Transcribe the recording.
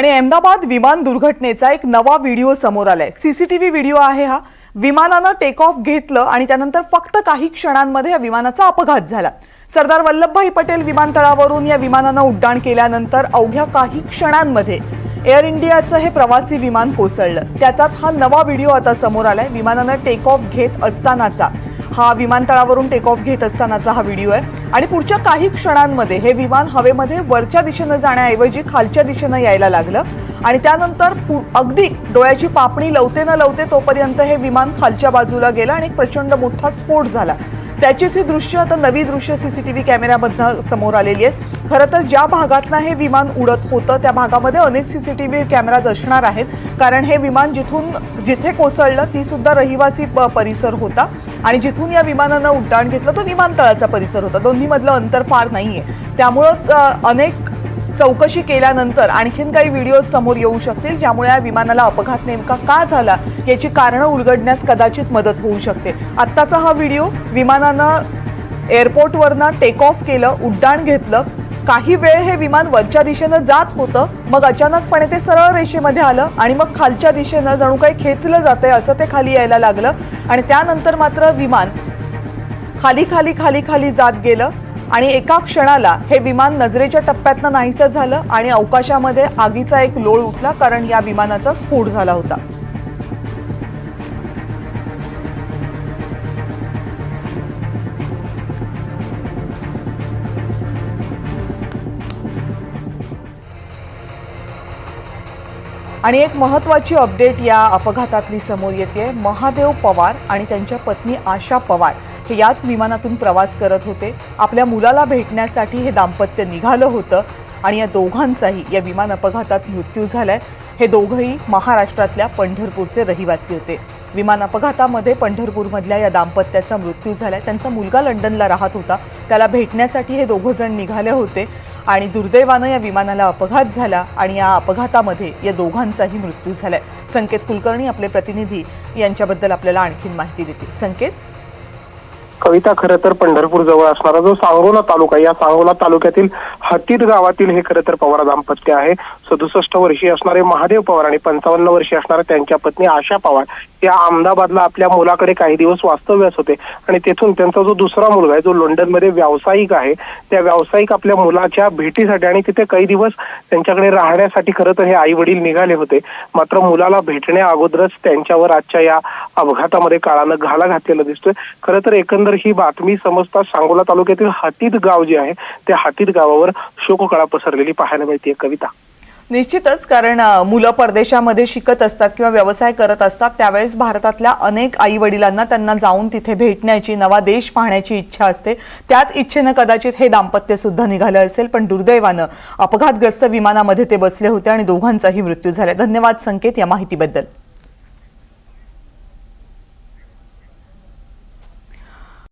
आणि अहमदाबाद विमान दुर्घटनेचा एक नवा व्हिडिओ समोर आलाय। सीसीटीव्ही व्हिडिओ आहे हा। विमानानं टेक ऑफ घेतलं आणि त्यानंतर फक्त काही क्षणांमध्ये या विमानाचा अपघात झाला। सरदार वल्लभभाई पटेल विमानतळावरून या विमानानं उड्डाण केल्यानंतर अवघ्या काही क्षणांमध्ये एअर इंडियाचं हे प्रवासी विमान कोसळलं। त्याचाच हा नवा व्हिडिओ आता समोर आलाय। विमानानं टेक ऑफ घेत असतानाचा हा विमानतळावरून टेक ऑफ घेत असतानाचा हा व्हिडिओ आहे आणि पुढच्या काही क्षणांमध्ये हे विमान हवेमध्ये वरच्या दिशेने जाण्याऐवजी खालच्या दिशेने यायला लागलं आणि त्यानंतर अगदी डोळ्याची पापणी लवते न लवते तोपर्यंत हे विमान खालच्या बाजूला गेलं आणि एक प्रचंड मोठा स्फोट झाला। त्याचीच ही दृश्य आता नवी दृश्य सीसीटीव्ही कॅमेऱ्यामधनं समोर आलेली आहेत। खरं तर ज्या भागातनं हे विमान उडत होतं त्या भागामध्ये अनेक सीसीटीव्ही कॅमेराज असणार आहेत, कारण हे विमान जिथे कोसळलं ती सुद्धा रहिवासी परिसर होता आणि जिथून या विमानानं उड्डाण घेतलं तो विमानतळाचा परिसर होता। दोन्हीमधलं अंतर फार नाहीये, त्यामुळेच अनेक चौकशी केल्यानंतर आणखीन काही व्हिडिओ समोर येऊ शकतील, ज्यामुळे या विमानाला अपघात नेमका का झाला याची कारणं उलगडण्यास कदाचित मदत होऊ शकते। आत्ताचा हा व्हिडिओ विमानानं एअरपोर्टवरनं टेक ऑफ केलं, उड्डाण घेतलं, काही वेळ हे विमान वरच्या दिशेनं जात होतं, मग अचानकपणे ते सरळ रेषेमध्ये आलं आणि मग खालच्या दिशेनं जणू काही खेचलं जातंय असं ते खाली यायला लागलं आणि त्यानंतर मात्र विमान खाली खाली खाली खाली जात गेलं आणि एका क्षणाला हे विमान नजरेच्या टप्प्यातनं नाहीसं झालं आणि अवकाशामध्ये आगीचा एक लोळ उठला, कारण या विमानाचा स्फोट झाला होता। आणि एक महत्त्वाची अपडेट या अपघातातली समोर येते। महादेव पवार आणि त्यांच्या पत्नी आशा पवार हे याच विमानातून प्रवास करत होते। आपल्या मुलाला भेटण्यासाठी हे दाम्पत्य निघालं होतं आणि या दोघांचाही या विमान अपघातात मृत्यू झालाय। हे दोघंही महाराष्ट्रातल्या पंढरपूरचे रहिवासी होते। विमान अपघातामध्ये पंढरपूरमधल्या या दाम्पत्याचा मृत्यू झालाय। त्यांचा मुलगा लंडनला राहत होता, त्याला भेटण्यासाठी हे दोघं जण निघाले होते आणि दुर्दैवानं या विमानाला अपघात झाला आणि या अपघातामध्ये या दोघांचाही मृत्यू झालाय। संकेत कुलकर्णी आपले प्रतिनिधी यांच्याबद्दल आपल्याला आणखीन माहिती देतील। संकेत। कविता, खरं तर पंढरपूर जवळ असणारा जो सांगोला तालुका, या सांगोला तालुक्यातील हतीद गावातील हे खरं तर पवार दाम्पत्य आहे। 67 वर्षीय असणारे महादेव पवार आणि 55 वर्षीय असणारे त्यांच्या पत्नी आशा पवार या अहमदाबादला आपल्या मुलाकडे काही दिवस वास्तव्यास होते आणि तेथून त्यांचा जो दुसरा मुलगा आहे जो लंडनमध्ये व्यावसायिक आहे, त्या व्यावसायिक आपल्या मुलाच्या भेटीसाठी आणि तिथे काही दिवस त्यांच्याकडे राहण्यासाठी खरं तर हे आई वडील निघाले होते। मात्र मुलाला भेटण्या अगोदरच त्यांच्यावर आजच्या या अपघातामध्ये काळानं घाला घातलेला दिसतोय। खरं तर एकंदर ही बातमी समजता सांगोला तालुक्यातील हतीद गाव जे आहे त्या हतीद गावावर शोककळा पसरलेली पाहायला मिळते। कविता, निश्चितच, कारण मुलं परदेशामध्ये शिकत असतात किंवा व्यवसाय करत असतात, त्यावेळेस भारतातल्या अनेक आई वडिलांना त्यांना जाऊन तिथे भेटण्याची, नवा देश पाहण्याची इच्छा असते। त्याच इच्छेनं कदाचित हे दाम्पत्य सुद्धा निघालं असेल, पण दुर्दैवानं अपघातग्रस्त विमानामध्ये ते बसले होते आणि दोघांचाही मृत्यू झाला। धन्यवाद संकेत या माहितीबद्दल।